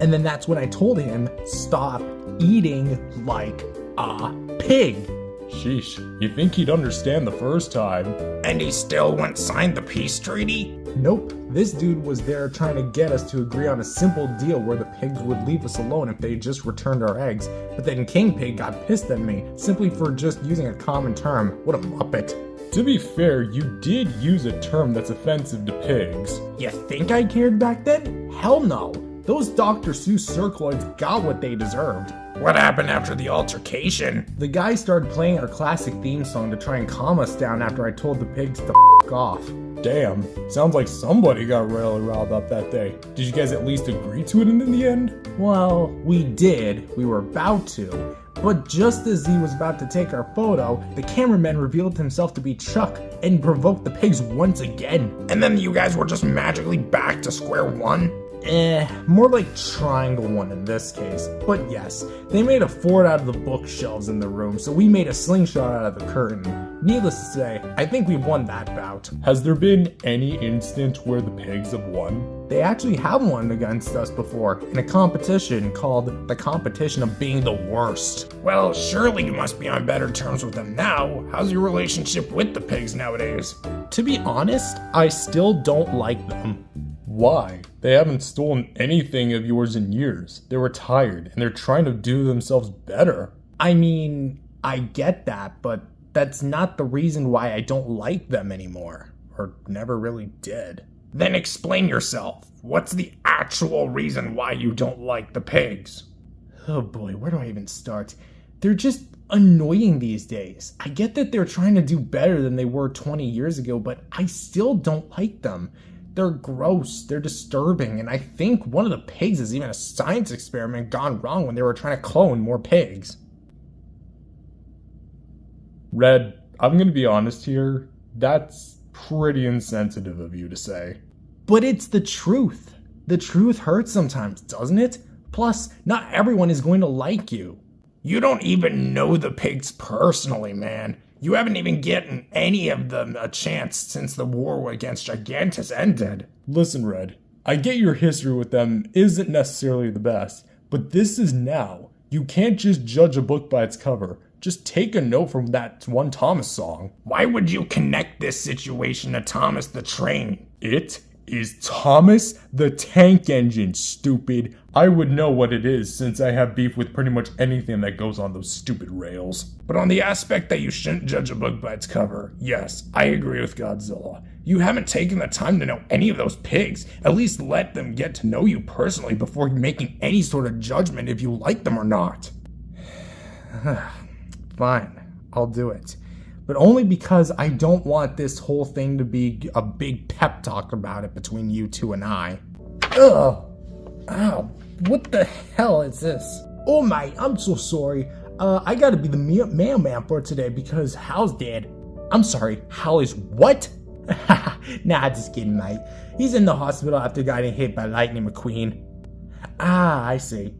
And then that's when I told him, stop eating like a pig. Sheesh, you think he'd understand the first time. And he still wouldn't sign the peace treaty? Nope, this dude was there trying to get us to agree on a simple deal where the pigs would leave us alone if they just returned our eggs. But then King Pig got pissed at me, simply for just using a common term. What a muppet. To be fair, you did use a term that's offensive to pigs. You think I cared back then? Hell no. Those Dr. Seuss circloids got what they deserved. What happened after the altercation? The guy started playing our classic theme song to try and calm us down after I told the pigs to f*** off. Damn, sounds like somebody got really riled up that day. Did you guys at least agree to it in the end? Well, we did. We were about to. But just as he was about to take our photo, the cameraman revealed himself to be Chuck and provoked the pigs once again. And then you guys were just magically back to square one? More like triangle one in this case. But yes, they made a fort out of the bookshelves in the room, so we made a slingshot out of the curtain. Needless to say, I think we won that bout. Has there been any instant where the pigs have won? They actually have won against us before, in a competition called the Competition of Being the Worst. Well, surely you must be on better terms with them now. How's your relationship with the pigs nowadays? To be honest, I still don't like them. Why? They haven't stolen anything of yours in years. They're retired, and they're trying to do themselves better. I mean, I get that, but that's not the reason why I don't like them anymore. Or never really did. Then explain yourself. What's the actual reason why you don't like the pigs? Oh boy, where do I even start? They're just annoying these days. I get that they're trying to do better than they were 20 years ago, but I still don't like them. They're gross, they're disturbing, and I think one of the pigs is even a science experiment gone wrong when they were trying to clone more pigs. Red, I'm gonna be honest here, that's pretty insensitive of you to say. But it's the truth. The truth hurts sometimes, doesn't it? Plus, not everyone is going to like you. You don't even know the pigs personally, man. You haven't even given any of them a chance since the war against Gigantus ended. Listen, Red, I get your history with them isn't necessarily the best, but this is now. You can't just judge a book by its cover. Just take a note from that one Thomas song. Why would you connect this situation to Thomas the Train? It is Thomas the Tank Engine, stupid. I would know what it is since I have beef with pretty much anything that goes on those stupid rails. But on the aspect that you shouldn't judge a book by its cover, yes, I agree with Godzilla. You haven't taken the time to know any of those pigs. At least let them get to know you personally before making any sort of judgment if you like them or not. Fine, I'll do it. But only because I don't want this whole thing to be a big pep talk about it between you two and I. Ugh! Ow, what the hell is this? Oh mate, I'm so sorry. I gotta be the mailman for today because Hal's dead. I'm sorry, Hal is what? Nah, just kidding, mate. He's in the hospital after getting hit by Lightning McQueen. Ah, I see.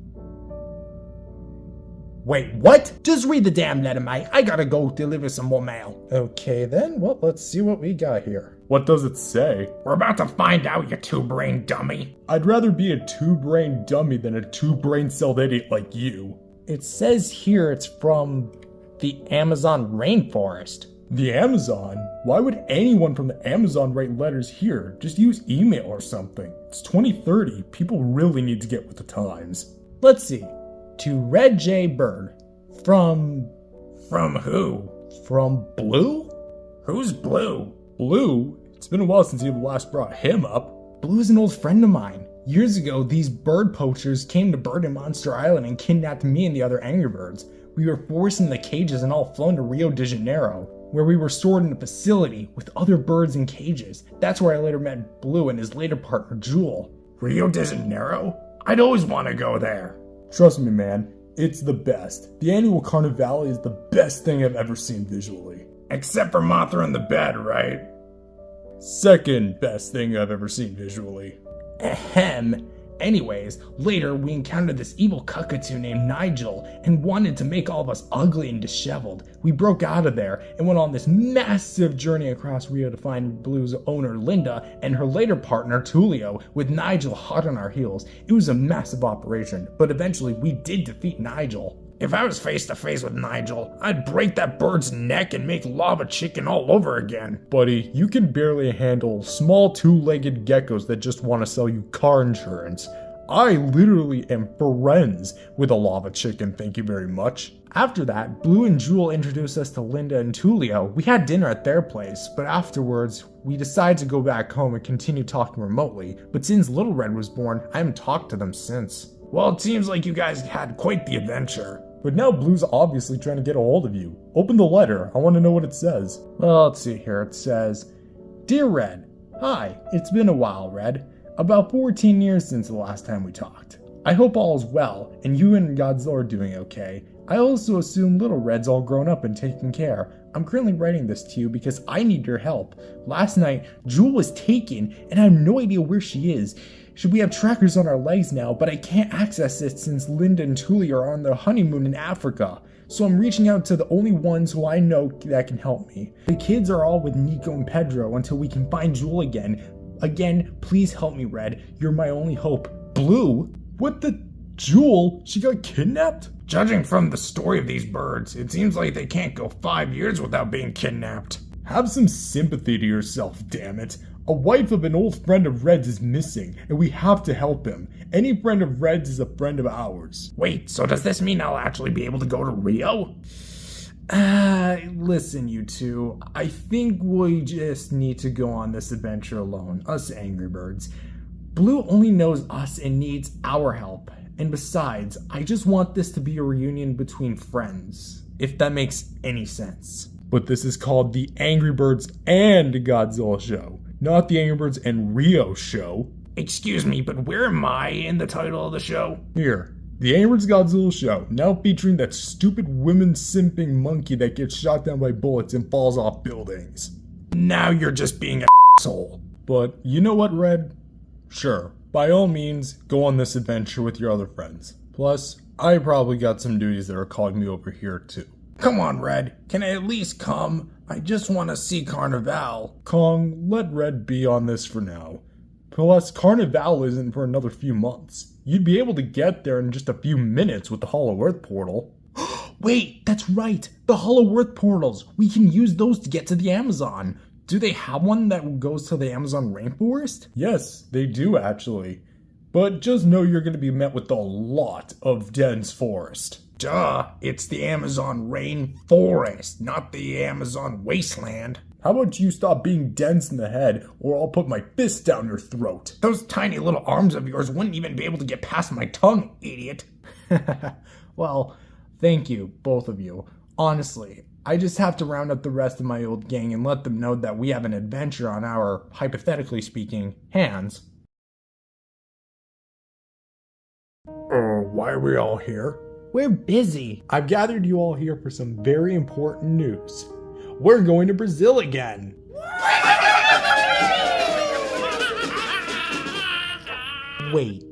Wait, what? Just read the damn letter, mate. I gotta go deliver some more mail. Okay then, well, let's see what we got here. What does it say? We're about to find out, you two-brain dummy. I'd rather be a two-brain dummy than a two-brain-celled idiot like you. It says here it's from the Amazon rainforest. The Amazon? Why would anyone from the Amazon write letters here? Just use email or something. It's 2030. People really need to get with the times. Let's see. To Red J. Bird. From who? From Blue? Who's Blue? Blue? It's been a while since you last brought him up. Blue's an old friend of mine. Years ago, these bird poachers came to Bird and Monster Island and kidnapped me and the other Angry Birds. We were forced in the cages and all flown to Rio de Janeiro, where we were stored in a facility with other birds in cages. That's where I later met Blue and his later partner, Jewel. Rio de Janeiro? I'd always want to go there. Trust me, man, it's the best. The annual Carnival is the best thing I've ever seen visually. Except for Mothra in the bed, right? Second best thing I've ever seen visually. Ahem. Anyways, later we encountered this evil cuckoo named Nigel and wanted to make all of us ugly and disheveled. We broke out of there and went on this massive journey across Rio to find Blue's owner Linda and her later partner Tulio, with Nigel hot on our heels. It was a massive operation, but eventually we did defeat Nigel. If I was face to face with Nigel, I'd break that bird's neck and make lava chicken all over again. Buddy, you can barely handle small two-legged geckos that just want to sell you car insurance. I literally am friends with a lava chicken, thank you very much. After that, Blue and Jewel introduced us to Linda and Tulio. We had dinner at their place, but afterwards, we decided to go back home and continue talking remotely. But since Little Red was born, I haven't talked to them since. Well, it seems like you guys had quite the adventure. But now Blue's obviously trying to get a hold of you. Open the letter. I want to know what it says. Well, let's see here. It says, Dear Red, hi, it's been a while, Red. About 14 years since the last time we talked. I hope all is well, and you and Godzilla are doing okay. I also assume Little Red's all grown up and taken care. I'm currently writing this to you because I need your help. Last night, Jewel was taken, and I have no idea where she is. We have trackers on our legs now, but I can't access it since Linda and Tulio are on their honeymoon in Africa. So I'm reaching out to the only ones who I know that can help me. The kids are all with Nico and Pedro until we can find Jewel again. Again, please help me, Red. You're my only hope. Blue? What the? Jewel? She got kidnapped? Judging from the story of these birds, it seems like they can't go 5 years without being kidnapped. Have some sympathy to yourself, damn it. A wife of an old friend of Red's is missing, and we have to help him. Any friend of Red's is a friend of ours. Wait, so does this mean I'll actually be able to go to Rio? Listen, you two. I think we just need to go on this adventure alone, us Angry Birds. Blue only knows us and needs our help. And besides, I just want this to be a reunion between friends, if that makes any sense. But this is called the Angry Birds and Godzilla show, not the Angry Birds and Rio show. Excuse me, but where am I in the title of the show? Here, the Angry Birds Godzilla show, now featuring that stupid women simping monkey that gets shot down by bullets and falls off buildings. Now you're just being an asshole. But you know what, Red? Sure, by all means, go on this adventure with your other friends. Plus, I probably got some duties that are calling me over here too. Come on, Red. Can I at least come? I just want to see Carnival. Kong, let Red be on this for now. Plus, Carnival isn't for another few months. You'd be able to get there in just a few minutes with the Hollow Earth portal. Wait, that's right. The Hollow Earth portals. We can use those to get to the Amazon. Do they have one that goes to the Amazon rainforest? Yes, they do actually. But just know you're going to be met with a lot of dense forest. Duh, it's the Amazon rainforest, not the Amazon wasteland. How about you stop being dense in the head, or I'll put my fist down your throat. Those tiny little arms of yours wouldn't even be able to get past my tongue, idiot. Well, thank you, both of you. Honestly, I just have to round up the rest of my old gang and let them know that we have an adventure on our, hypothetically speaking, hands. Why are we all here? We're busy. I've gathered you all here for some very important news. We're going to Brazil again. Wait,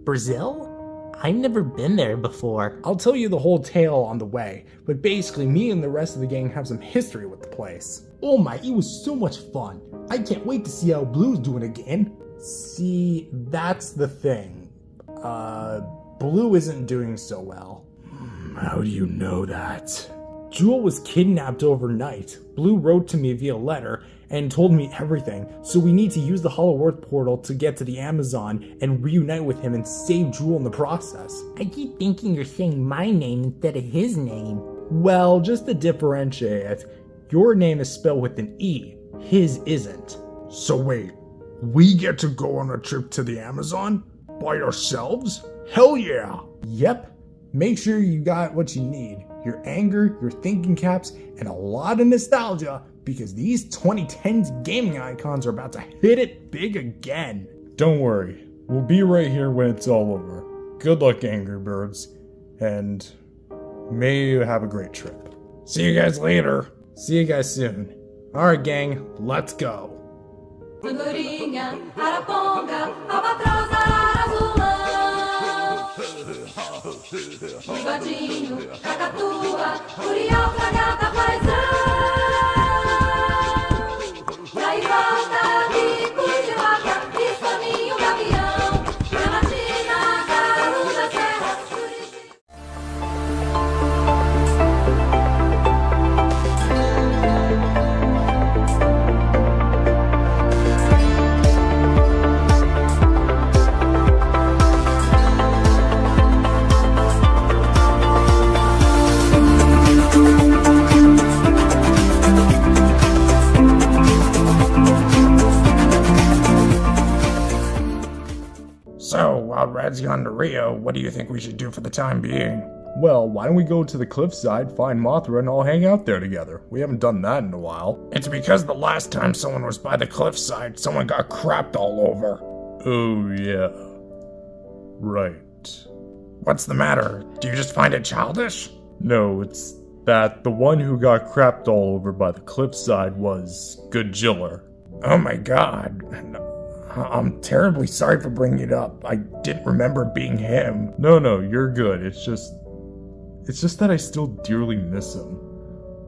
Brazil? I've never been there before. I'll tell you the whole tale on the way, but basically me and the rest of the gang have some history with the place. Oh my, it was so much fun. I can't wait to see how Blue's doing again. See, that's the thing. Blue isn't doing so well. How do you know that? Jewel was kidnapped overnight. Blue wrote to me via letter and told me everything, so we need to use the Hollow Earth portal to get to the Amazon and reunite with him and save Jewel in the process. I keep thinking you're saying my name instead of his name. Well, just to differentiate it, your name is spelled with an E, his isn't. So wait, we get to go on a trip to the Amazon? By ourselves? Hell yeah! Yep. Make sure you got what you need. Your anger, your thinking caps, and a lot of nostalgia, because these 2010s gaming icons are about to hit it big again. Don't worry, we'll be right here when it's all over. Good luck, Angry Birds, and may you have a great trip. See you guys later. See you guys soon. Alright gang, let's go. Andorinha, araponga, albatroz, ararazulão. Bigodinho, cacatua, curió, fragata, paisão. Daí volta, bico de vaca, escaminho, gavião. Gramatina, galo da serra, Juriti. So, while Red's gone to Rio, what do you think we should do for the time being? Well, why don't we go to the cliffside, find Mothra, and all hang out there together? We haven't done that in a while. It's because the last time someone was by the cliffside, someone got crapped all over. Oh, yeah. Right. What's the matter? Do you just find it childish? No, it's that the one who got crapped all over by the cliffside was Godzilla. Oh my god. I'm terribly sorry for bringing it up. I didn't remember it being him. No, you're good. It's just that I still dearly miss him.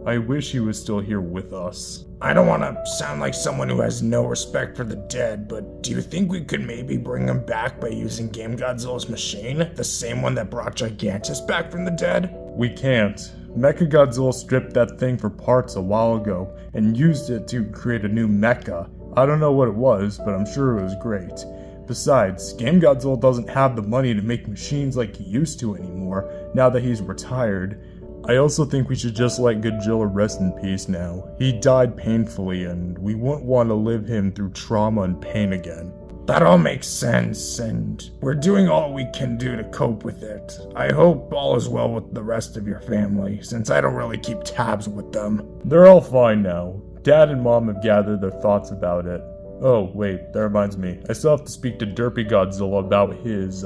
I wish he was still here with us. I don't want to sound like someone who has no respect for the dead, but do you think we could maybe bring him back by using Game Godzilla's machine? The same one that brought Gigantus back from the dead? We can't. Mechagodzilla stripped that thing for parts a while ago and used it to create a new mecha. I don't know what it was, but I'm sure it was great. Besides, Game Godzilla doesn't have the money to make machines like he used to anymore, now that he's retired. I also think we should just let Godzilla rest in peace now. He died painfully, and we wouldn't want to live him through trauma and pain again. That all makes sense, and we're doing all we can do to cope with it. I hope all is well with the rest of your family, since I don't really keep tabs with them. They're all fine now. Dad and Mom have gathered their thoughts about it. Oh, wait, that reminds me. I still have to speak to Derpy Godzilla about his,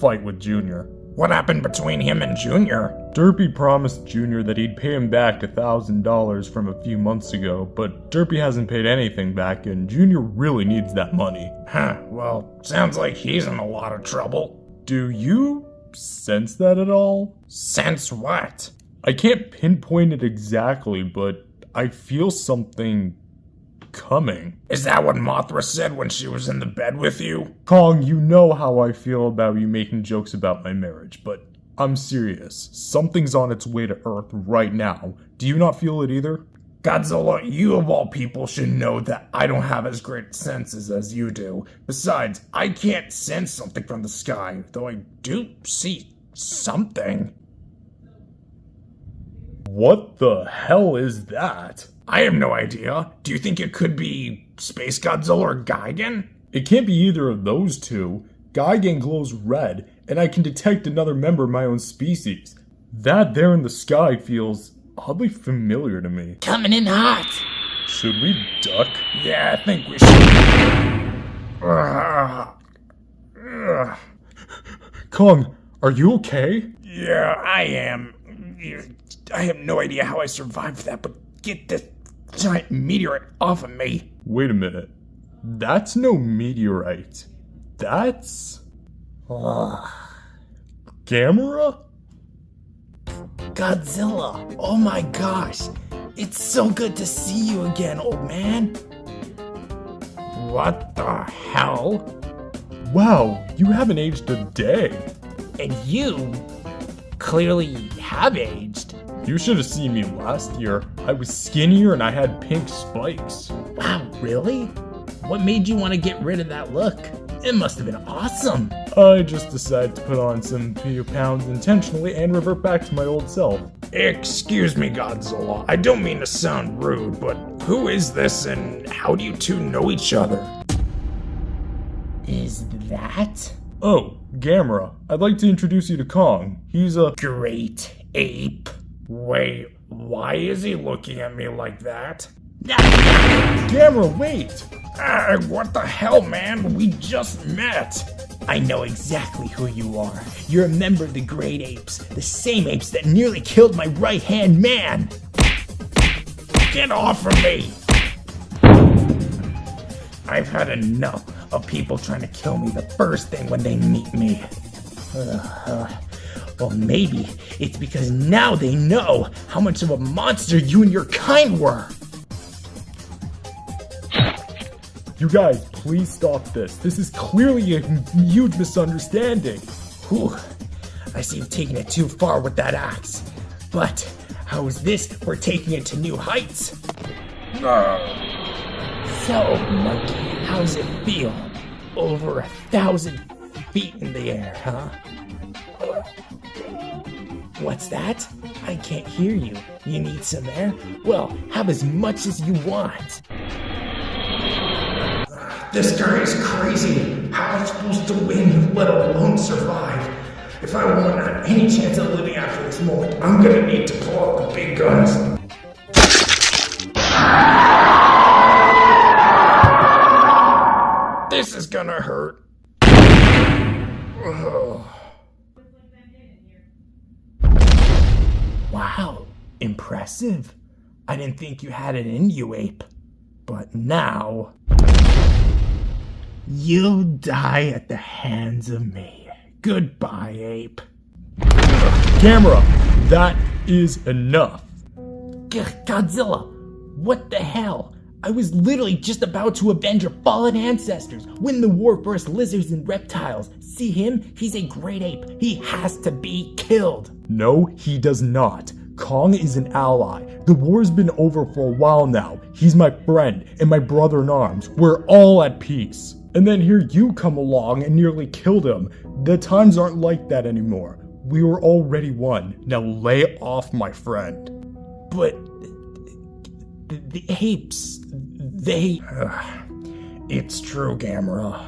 fight with Junior. What happened between him and Junior? Derpy promised Junior that he'd pay him back $1,000 from a few months ago, but Derpy hasn't paid anything back, and Junior really needs that money. Huh, well, sounds like he's in a lot of trouble. Do you sense that at all? Sense what? I can't pinpoint it exactly, but I feel something coming. Is that what Mothra said when she was in the bed with you? Kong, you know how I feel about you making jokes about my marriage, but I'm serious. Something's on its way to Earth right now. Do you not feel it either? Godzilla, you of all people should know that I don't have as great senses as you do. Besides, I can't sense something from the sky, though I do see something. What the hell is that? I have no idea. Do you think it could be Space Godzilla or Gigan? It can't be either of those two. Gigan glows red, and I can detect another member of my own species. That there in the sky feels oddly familiar to me. Coming in hot. Should we duck? Yeah, I think we should. Kong, are you okay? Yeah, I am. I have no idea how I survived that, but get this giant meteorite off of me. Wait a minute. That's no meteorite. That's... Gamera? Godzilla. Oh my gosh. It's so good to see you again, old man. What the hell? Wow, you haven't aged a day. And you clearly have aged. You should have seen me last year. I was skinnier and I had pink spikes. Wow, really? What made you want to get rid of that look? It must have been awesome. I just decided to put on some few pounds intentionally and revert back to my old self. Excuse me, Godzilla. I don't mean to sound rude, but who is this and how do you two know each other? Is that? Oh, Gamera. I'd like to introduce you to Kong. He's a Great ape. Wait, why is he looking at me like that? Gamera, wait! What the hell, man? We just met. I know exactly who you are. You're a member of the Great Apes, the same apes that nearly killed my right-hand man. Get off of me! I've had enough of people trying to kill me the first thing when they meet me. Well, maybe it's because now they know how much of a monster you and your kind were. You guys, please stop this. This is clearly a huge misunderstanding. Whew, I see you've taken it too far with that axe. But how is this for taking it to new heights? So, monkey, how's it feel? Over 1,000 feet in the air, huh? What's that? I can't hear you. You need some air? Well, have as much as you want. This guy is crazy. How am I supposed to win, let alone survive? If I want any chance of living after this moment, I'm gonna need to pull out the big guns. This is gonna hurt. Ugh. Wow, impressive. I didn't think you had it in you, ape. But now, you'll die at the hands of me. Goodbye, ape. Gamera, that is enough. Godzilla, what the hell? I was literally just about to avenge your fallen ancestors, win the war for us lizards and reptiles. See him? He's a great ape. He has to be killed. No, he does not. Kong is an ally. The war's been over for a while now. He's my friend and my brother in arms. We're all at peace. And then here you come along and nearly killed him. The times aren't like that anymore. We were already won. Now lay off, my friend. But the apes, they... It's true, Gamera.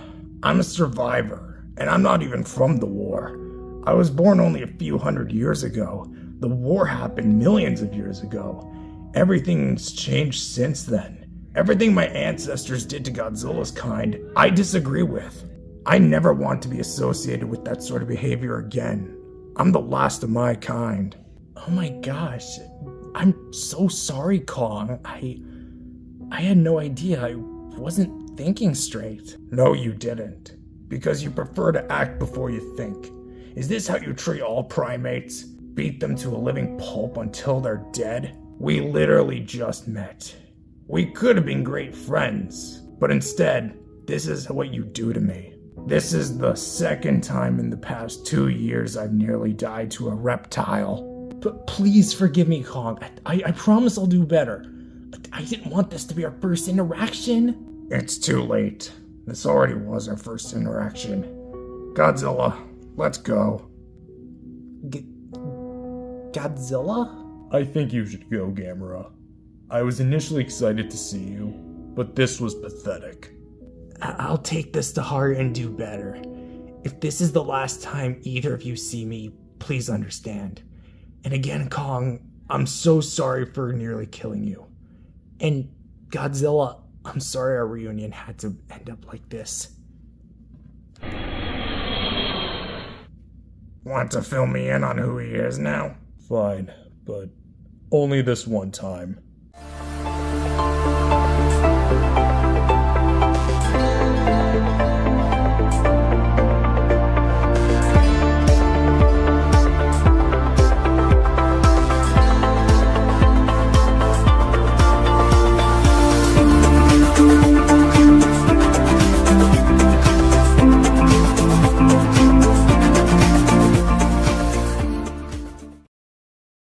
I'm a survivor, and I'm not even from the war. I was born only a few hundred years ago. The war happened millions of years ago. Everything's changed since then. Everything my ancestors did to Godzilla's kind, I disagree with. I never want to be associated with that sort of behavior again. I'm the last of my kind. Oh my gosh. I'm so sorry, Kong. I had no idea. I wasn't thinking straight. No, you didn't. Because you prefer to act before you think. Is this how you treat all primates? Beat them to a living pulp until they're dead? We literally just met. We could have been great friends, but instead, this is what you do to me. This is the second time in the past 2 years I've nearly died to a reptile. But please forgive me, Kong. I promise I'll do better. I didn't want this to be our first interaction. It's too late. This already was our first interaction. Godzilla, let's go. Godzilla? I think you should go, Gamera. I was initially excited to see you, but this was pathetic. I'll take this to heart and do better. If this is the last time either of you see me, please understand. And again, Kong, I'm so sorry for nearly killing you. And Godzilla, I'm sorry our reunion had to end up like this. Want to fill me in on who he is now? Fine, but only this one time.